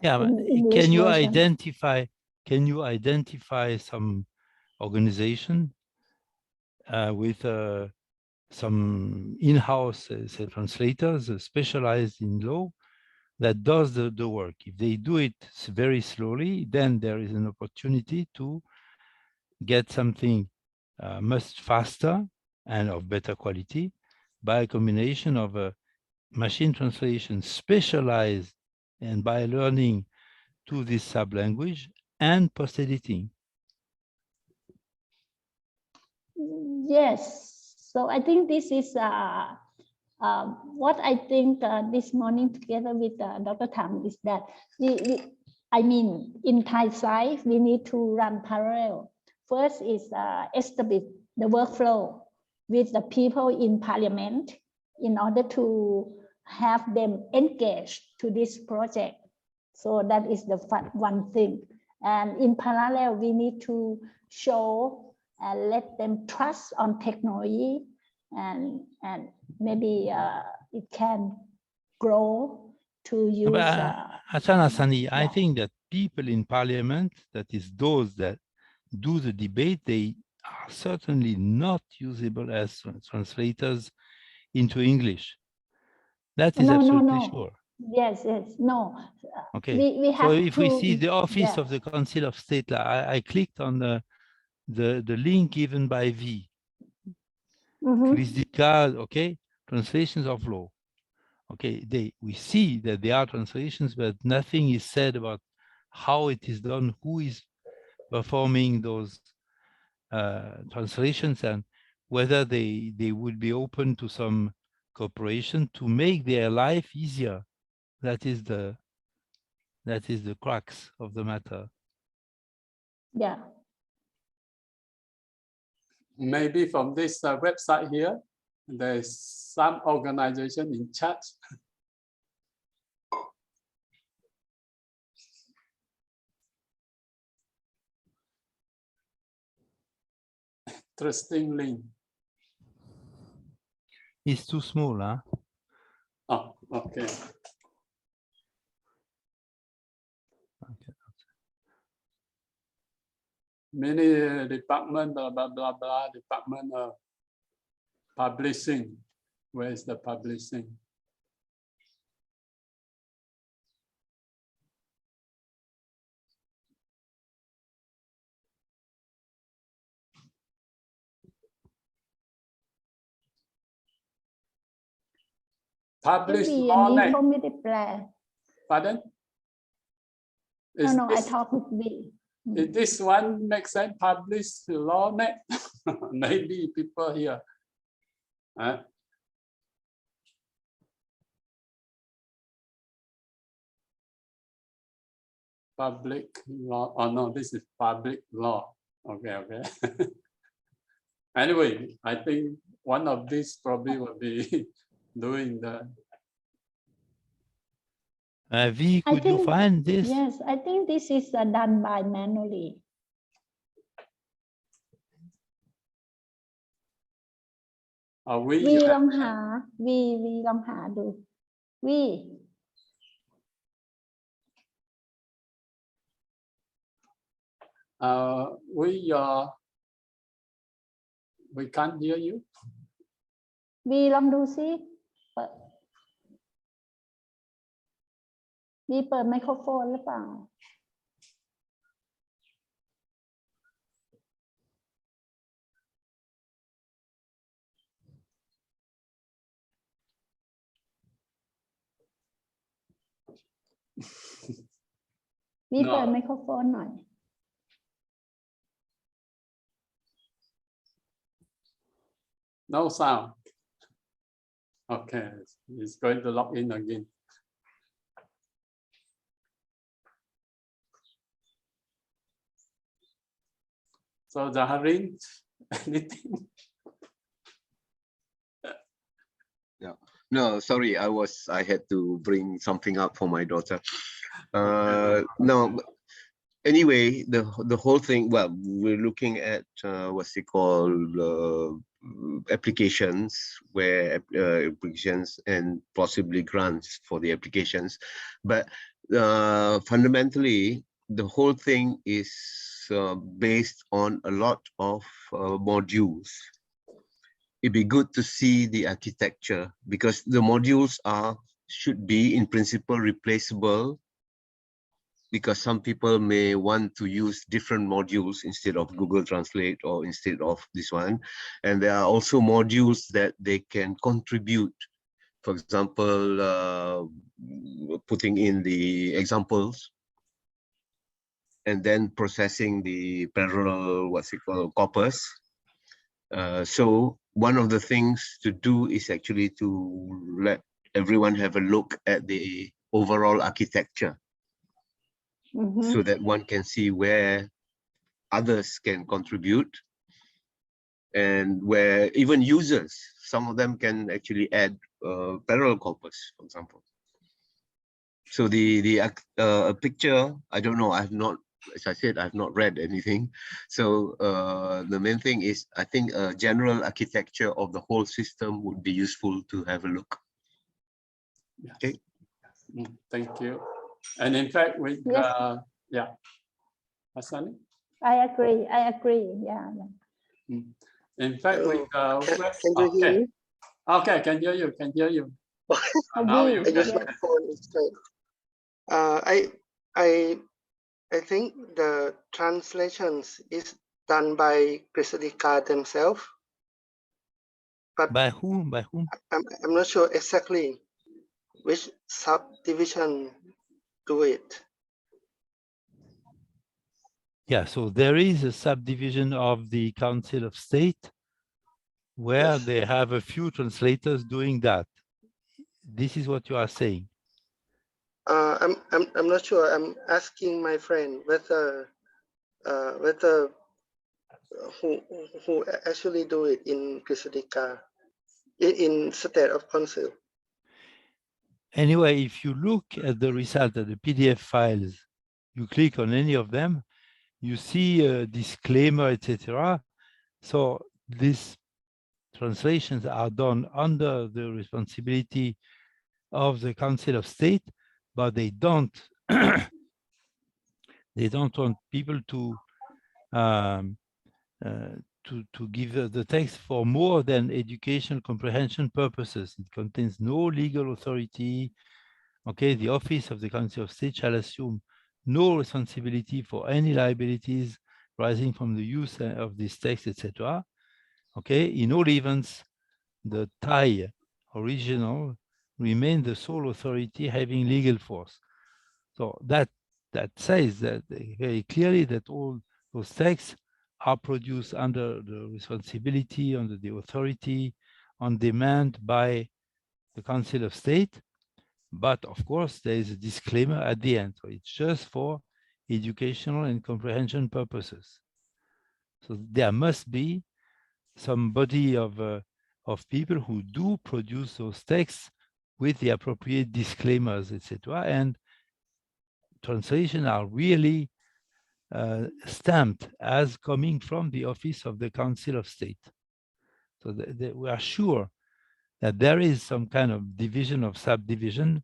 Yeah, but can you identify some organization with some in-house translators specialized in law that does the work? If they do it very slowly, then there is an opportunity to get something much faster and of better quality by a combination of a machine translation specialized and by learning to this sub-language and post-editing. Yes, so I think this is what I think this morning together with Dr. Tham is that I mean, in Thai side, we need to run parallel. First is establish the workflow with the people in parliament in order to have them engaged to this project. So that is the one thing. And in parallel, we need to show and let them trust on technology, and maybe it can grow to use. Achana Sani, I think that people in parliament, that is those that do the debate, they are certainly not usable as translators into English. That is absolutely sure. Yes, no. Okay. We have so if we see the office yeah. of the Council of State, I clicked on the link given by V. SiSTeCATI, okay, translations of law. Okay, we see that there are translations, but nothing is said about how it is done, who is performing those translations, and whether they would be open to some cooperation to make their life easier. That is the crux of the matter. Yeah. Maybe from this website here, there's some organization in charge. Interesting link. It's too small, huh? Oh, okay. Many department, blah, blah, blah, department of publishing. Where is the publishing? Published วีอัน law นี้ net. เขาไม่ได้แปล Pardon? No, Is no, I this, talk with V. is this one make sense? Published law net? Maybe people here. Huh? Public law. Oh no, this is public law. Okay, okay. Anyway, I think one of these probably will be doing the. V, could you find this? Yes, I think this is done by manually. Are V we? ลองหา V ลองหาดู V We can't hear you. V ลองดูซิเปิด V เปิดไมโครโฟนหรือเปล่า V เปิดไมโครโฟนหน่อย No sound. Okay, it's going to log in again. So Zaharin, anything? Yeah. No, sorry, I had to bring something up for my daughter. No, anyway, the whole thing, well, we're looking at what's it called, applications where applications and possibly grants for the applications. But fundamentally, the whole thing is based on a lot of modules. It'd be good to see the architecture because the modules should be in principle replaceable, because some people may want to use different modules instead of Google Translate or instead of this one. And there are also modules that they can contribute. For example, putting in the examples and then processing the parallel, what's it called, corpus. So one of the things to do is actually to let everyone have a look at the overall architecture. So that one can see where others can contribute and where even users, some of them can actually add parallel corpus, for example. So a picture, I don't know, I've not, as I said, I've not read anything. So the main thing is, I think a general architecture of the whole system would be useful to have a look. Yes. Okay. Thank you. And in fact, with yeah, Hasani? I agree. Yeah. In fact, with can you hear me? Okay, I can hear you. Now you I use my phone instead. I think the translations is done by SiSTeCATI themselves. But by whom? I'm not sure exactly which subdivision do it. Yeah, so there is a subdivision of the Council of State where they have a few translators doing that. This is what you are saying. I'm not sure. I'm asking my friend whether who actually do it in SiSTeCATI in State of Council. Anyway, if you look at the result of the PDF files, you click on any of them, you see a disclaimer, etc. So these translations are done under the responsibility of the Council of State, but they don't they don't want people to to give the text for more than educational comprehension purposes. It contains no legal authority. Okay, the Office of the Council of State shall assume no responsibility for any liabilities arising from the use of this text, etc. Okay, in all events, the Thai original remain the sole authority having legal force. So that says that very clearly that all those texts are produced under the responsibility, under the authority, on demand by the Council of State. But of course, there is a disclaimer at the end. So it's just for educational and comprehension purposes. So there must be some body of people who do produce those texts with the appropriate disclaimers, etc. And translations are really stamped as coming from the Office of the Council of State. So we are sure that there is some kind of division of subdivision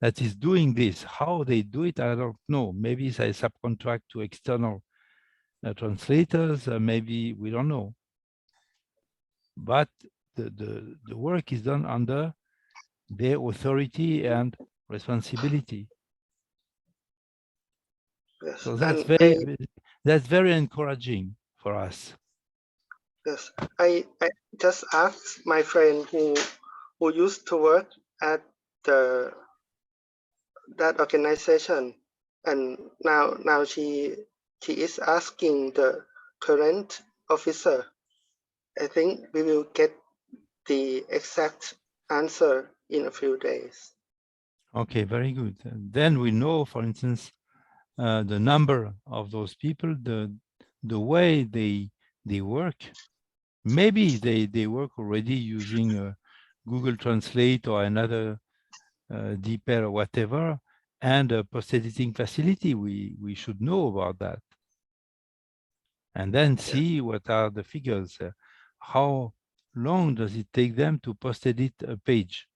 that is doing this. How they do it, I don't know. Maybe it's a subcontract to external translators, maybe we don't know. But the work is done under their authority and responsibility. Yes. So that's And very encouraging for us. yes, I just asked my friend who used to work at that organization, and now she is asking the current officer. I think we will get the exact answer in a few days. Okay, very good. And then we know, for instance, the number of those people, the way they work. Maybe they work already using Google Translate or another DeepL or whatever, and a post-editing facility. We should know about that. And then see what are the figures. How long does it take them to post-edit a page?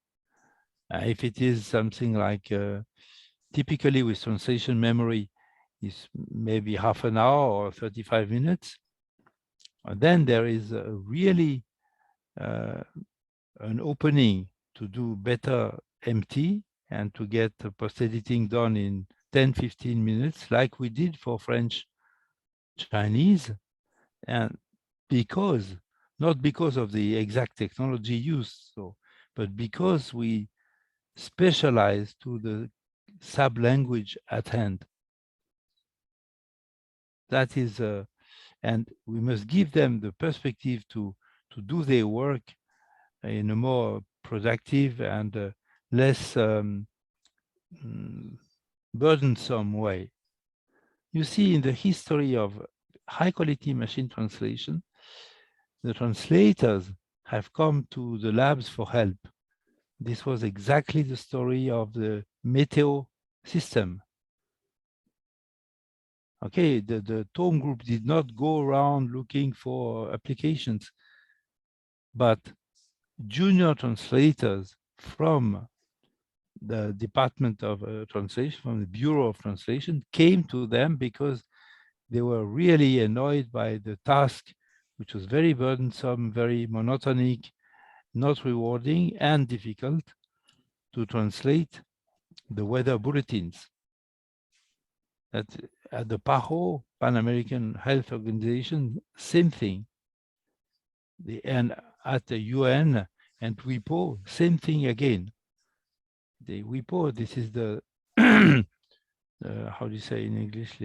If it is something like typically with translation memory is maybe half an hour or 35 minutes, then there is really an opening to do better MT and to get post-editing done in 10-15 minutes, like we did for French Chinese. And not because of the exact technology used, but because we specialize to the sub-language at hand. That is, and we must give them the perspective to do their work in a more productive and less burdensome way. You see, in the history of high-quality machine translation, the translators have come to the labs for help. This was exactly the story of the Meteo system. Okay, the Tome group did not go around looking for applications, but junior translators from the Department of Translation, from the Bureau of Translation, came to them because they were really annoyed by the task, which was very burdensome, very monotonic, not rewarding, and difficult to translate the weather bulletins. At the PAHO, Pan American Health Organization, same thing. And at the UN and WIPO, same thing again. The WIPO, this is the how do you say in English?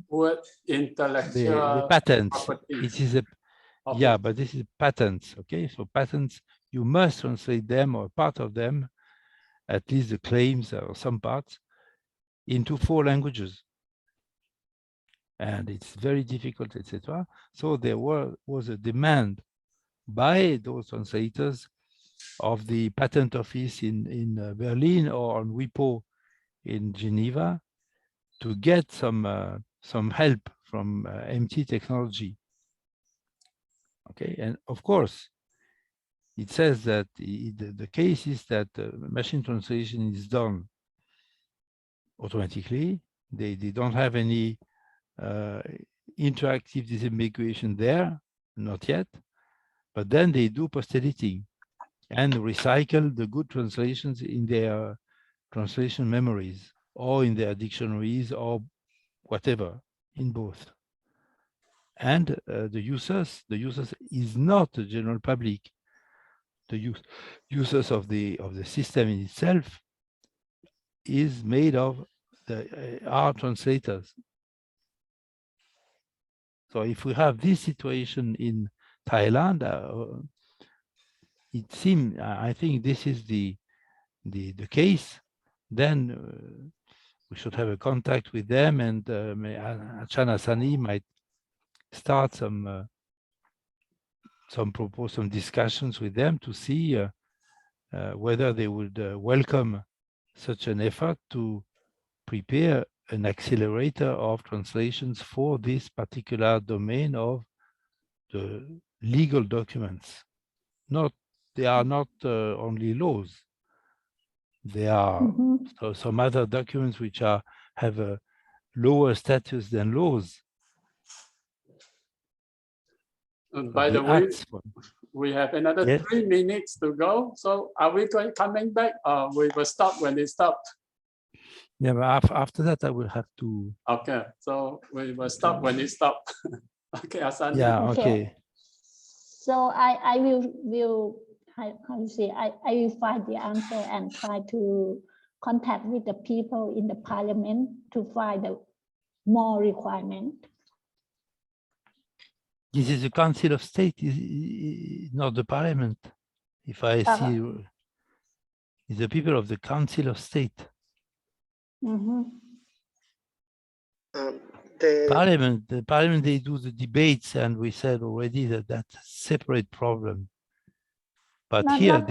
Word intellectual the patents. properties. It is yeah, but this is patents. Okay, so patents, you must translate them or part of them, at least the claims or some parts, into 4 languages. And it's very difficult, etc. So there was a demand by those translators of the patent office in Berlin or on WIPO in Geneva to get some help from MT technology. Okay, and of course, it says that the case is that machine translation is done automatically. They don't have any interactive disambiguation there, not yet, but then they do post-editing and recycle the good translations in their translation memories or in their dictionaries or whatever, in both. And the users is not the general public. The users of the system in itself is made of our translators. So if we have this situation in Thailand, it seems, I think this is the case, then we should have a contact with them, and Achana Sani might start some discussions with them to see whether they would welcome such an effort to prepare an accelerator of translations for this particular domain of the legal documents. They are not only laws. There are some other documents which have a lower status than laws. And by the way, we have another Yes. 3 minutes to go. So are we coming back? We will stop when it stopped. Yeah, but after that, I will have to. Okay, so we will stop when it stopped. Okay, Asani. Yeah, okay. So I will how to say, I will find the answer and try to contact with the people in the parliament to find the more requirement. This is the Council of State, not the Parliament. If I see, it's the people of the Council of State. The Parliament, they do the debates, and we said already that that's a separate problem. But here,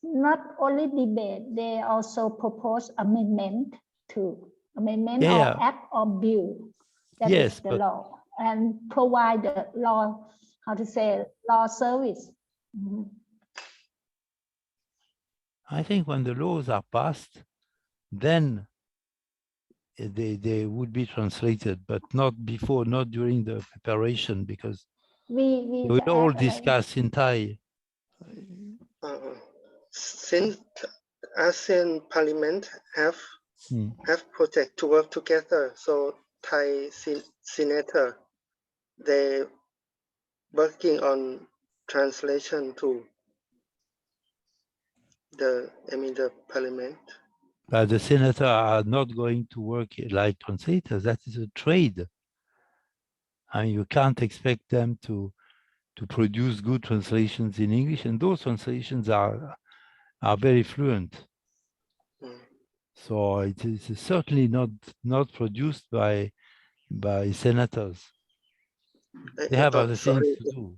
not only debate, they also propose amendment to or act or bill. That is the law, and provide the law, how to say, law service. I think when the laws are passed, then they would be translated, but not before, not during the preparation, because we will all discuss in Thai. Since ASEAN Parliament have project to work together, so Thai senator, they working on translation to the parliament. But the senators are not going to work like translators. That is a trade. I mean, you can't expect them to produce good translations in English, and those translations are very fluent. So it is certainly not produced by senators. They have other things to do.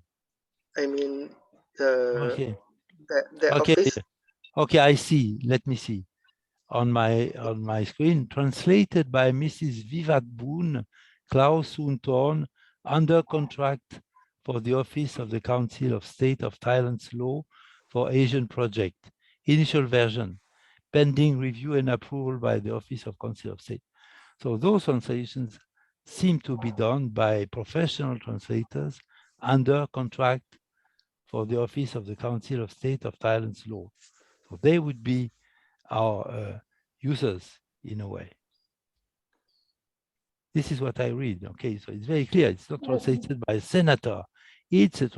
I mean, the Okay. office. Okay, I see. Let me see. On my screen, translated by Mrs. Vivat Boon, Klaus Untorn, under contract for the Office of the Council of State of Thailand's Law for Asian Project. Initial version, pending review and approval by the Office of Council of State. So those translations seem to be done by professional translators under contract for the Office of the Council of State of Thailand's Law. So they would be our users in a way. This is what I read. Okay, so it's very clear. It's not translated by a senator. It's a